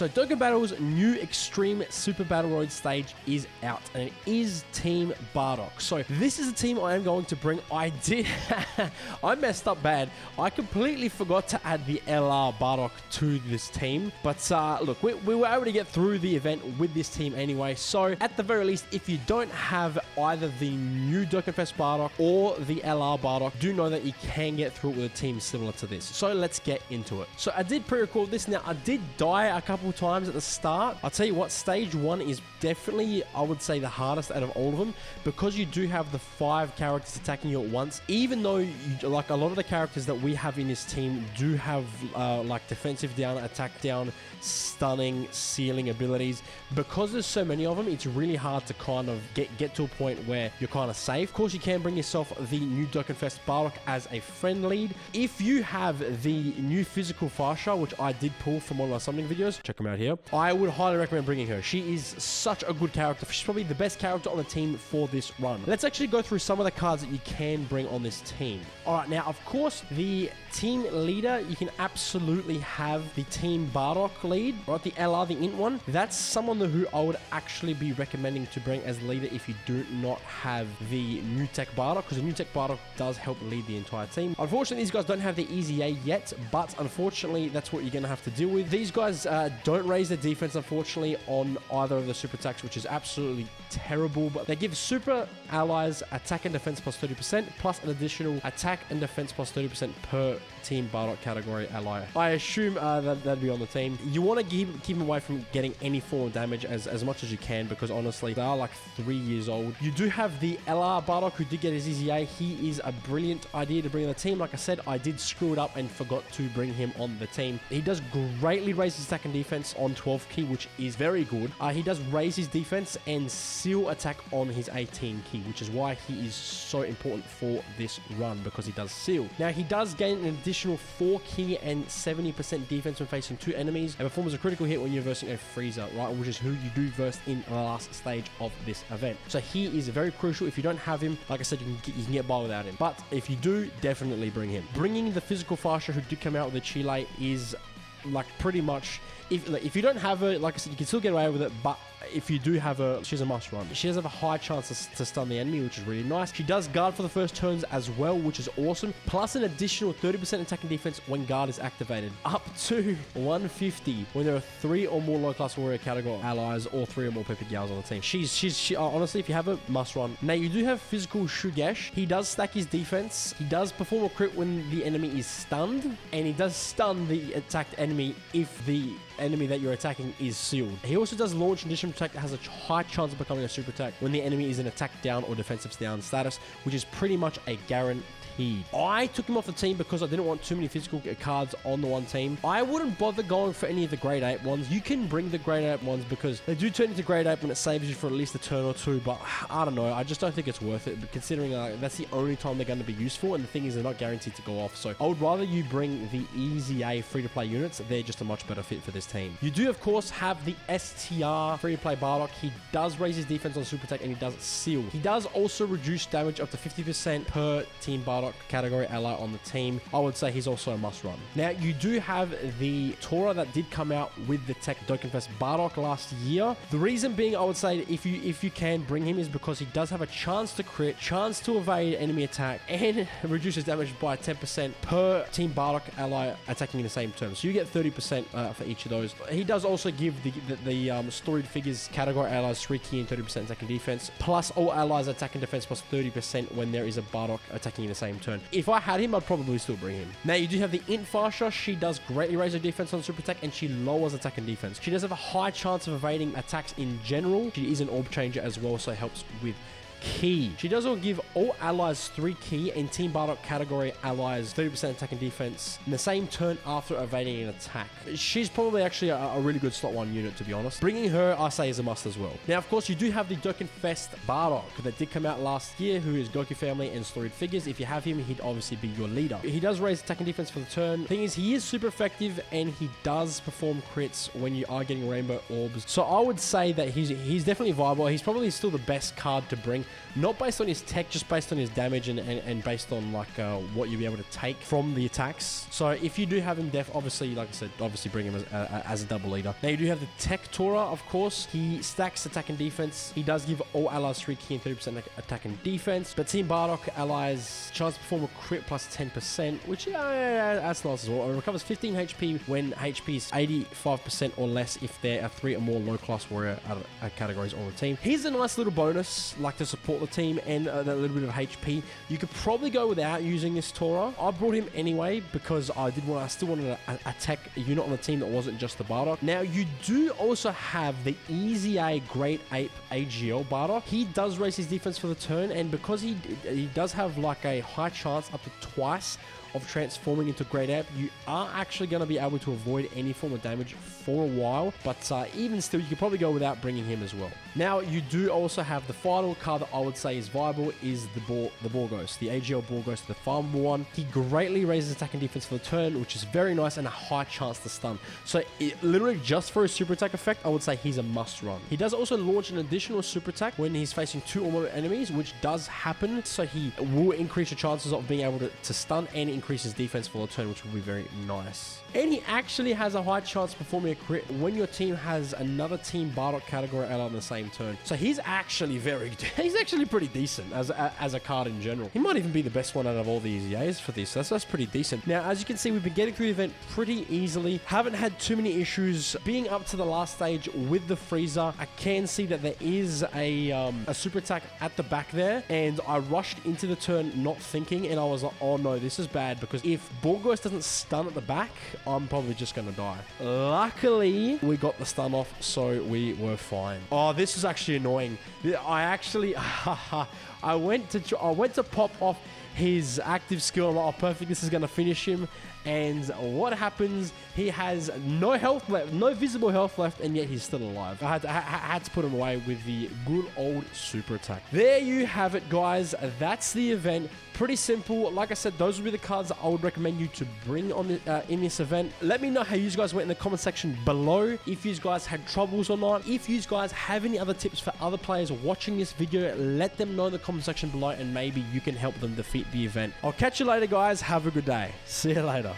So Dokkan Battle's new Extreme Super Battle Road stage is out, and it is Team Bardock. So this is a team I am going to bring. I messed up bad. I completely forgot to add the LR Bardock to this team. But look, we were able to get through the event with this team anyway. So at the very least, if you don't have either the new Dokkan Fest Bardock or the LR Bardock, do know that you can get through it with a team similar to this. So let's get into it. So I did pre-record this. Now I did die a couple times at the start. I'll tell you what, stage 1 is definitely, I would say, the hardest out of all of them, because you do have the 5 characters attacking you at once. Even though like a lot of the characters that we have in this team do have like defensive down, attack down, stunning, sealing abilities, because there's so many of them, it's really hard to kind of get to a point where you're kind of safe. Of course, you can bring yourself the new Dokkan Fest Bardock as a friend lead. If you have the new physical Fasha, which I did pull from one of my summoning videos, check them out here, I would highly recommend bringing her. She is such a good character. She's probably the best character on the team for this run. Let's actually go through some of the cards that you can bring on this team. All right, now, of course, the team leader, you can absolutely have the Team Bardock lead, right? The LR, the int one. That's someone who I would actually be recommending to bring as leader if you do not have the new Tech Bardock, because the new Tech Bardock does help lead the entire team. Unfortunately, these guys don't have the Easy A yet, but unfortunately, that's what you're going to have to deal with. These guys don't raise their defense, unfortunately, on either of the super attacks, which is absolutely terrible, but they give super allies attack and defense plus 30%, plus an additional attack and defense plus 30% per Team Bardock category ally. I assume that'd be on the team. You want to keep them away from getting any form of damage as much as you can, because honestly, they are like 3 years old. You do have the LR Bardock, who did get his EZA. He is a brilliant idea to bring on the team. Like I said, I did screw it up and forgot to bring him on the team. He does greatly raise his attack and defense on 12 key, which is very good. He does raise his defense and seal attack on his 18 key, which is why he is so important for this run, because he does seal. Now, he does gain an additional 4 key and 70% defense when facing 2 enemies, and performs a critical hit when you're versing a Freezer, right, which is who you do verse in the last stage of this event. So he is very crucial. If you don't have him, like I said, you can get by without him, but if you do, definitely bring him. Bringing the physical Fasha, who did come out with the Chile, is like pretty much, if you don't have her, like I said, you can still get away with it, but if you do have her, she's a must run. She does have a high chance to stun the enemy, which is really nice. She does guard for the first turns as well, which is awesome, plus an additional 30% attack and defense when guard is activated, up to 150 when there are 3 or more low class warrior category allies or 3 or more Pepper Gals on the team. She honestly, if you have a must run. Now, you do have physical Shugesh. He does stack his defense. He does perform a crit when the enemy is stunned, and he does stun the attacked enemy if the enemy that you're attacking is sealed. He also does launch additional attack that has a high chance of becoming a super attack when the enemy is in attack down or defensive down status, which is pretty much a guarantee. I took him off the team because I didn't want too many physical cards on the one team. I wouldn't bother going for any of the grade 8 ones. You can bring the grade 8 ones because they do turn into grade 8 when it saves you for at least a turn or 2, but I don't know. I just don't think it's worth it, but considering that's the only time they're going to be useful, and the thing is, they're not guaranteed to go off. So I would rather you bring the Easy A free-to-play units. They're just a much better fit for this team. You do, of course, have the STR free-to-play Bardock. He does raise his defense on super attack, and he does seal. He does also reduce damage up to 50% per Team Bardock category ally on the team. I would say he's also a must run. Now, you do have the Tora that did come out with the Tech Dokkan Fest Bardock last year. The reason being, I would say, if you can bring him, is because he does have a chance to crit, chance to evade enemy attack, and reduces damage by 10% per Team Bardock ally attacking in the same turn. So you get 30% for each of those. He does also give the storied figures category allies 3 key and 30% attack and defense, plus all allies attack and defense plus 30% when there is a Bardock attacking in the same turn. If I had him, I'd probably still bring him. Now, you do have the Int Fasha. She does greatly raise her defense on super attack, and she lowers attack and defense. She does have a high chance of evading attacks in general. She is an orb changer as well, so it helps with key. She does also give all allies 3 key and Team Bardock category allies 30% attack and defense in the same turn after evading an attack. She's probably actually a really good slot 1 unit, to be honest. Bringing her, I say, is a must as well. Now, of course, you do have the Dokkan Fest Bardock that did come out last year, who is Goku family and storied figures. If you have him, he'd obviously be your leader. He does raise attack and defense for the turn. Thing is, he is super effective and he does perform crits when you are getting rainbow orbs. So I would say that he's definitely viable. He's probably still the best card to bring. not based on his tech, just based on his damage and based on like what you'll be able to take from the attacks. So if you do have him def, obviously, like I said, obviously bring him as a double leader. Now you do have the Tech Tora, of course. He stacks attack and defense. He does give all allies 3 key and 30% attack and defense. But Team Bardock allies chance to perform a crit plus 10%, which that's nice as well. It recovers 15 HP when HP is 85% or less if there are 3 or more low-class warrior categories on the team. Here's a nice little bonus, like to support the team and that little bit of HP. You could probably go without using this Tora. I brought him anyway because I still wanted a tech unit on the team that wasn't just the Bardock. Now you do also have the Easy A Great Ape AGL Bardock. He does raise his defense for the turn, and because he does have like a high chance up to twice of transforming into Great Ape, you are actually going to be able to avoid any form of damage for a while, but even still, you could probably go without bringing him as well. Now, you do also have the final card that I would say is viable is the Ball Ghost, the AGL Ball Ghost, the farmable one. He greatly raises attack and defense for the turn, which is very nice, and a high chance to stun. So, literally just for his super attack effect, I would say he's a must run. He does also launch an additional super attack when he's facing 2 or more enemies, which does happen, so he will increase your chances of being able to stun and increase his defense for the turn, which will be very nice. And he actually has a high chance of performing a crit when your team has another Team Bardock category ally on the same turn. So he's actually pretty decent as a card in general. He might even be the best one out of all the EZAs for this. That's pretty decent. Now, as you can see, we've been getting through the event pretty easily. Haven't had too many issues. Being up to the last stage with the freezer, I can see that there is a super attack at the back there, and I rushed into the turn not thinking, and I was like, oh no, this is bad, because if Borgos doesn't stun at the back, I'm probably just going to die. Luckily, we got the stun off, so we were fine. Oh, this is actually annoying. I went to pop off his active skill. I'm like, oh, perfect. This is going to finish him. And what happens? He has no health left, no visible health left, and yet he's still alive. I had to put him away with the good old super attack. There you have it, guys. That's the event. Pretty simple. Like I said, those would be the cards that I would recommend you to bring on in this event. Let me know how you guys went in the comment section below. If you guys had troubles or not. If you guys have any other tips for other players watching this video, let them know in the comment section below, and maybe you can help them defeat the event. I'll catch you later, guys. Have a good day. See you later.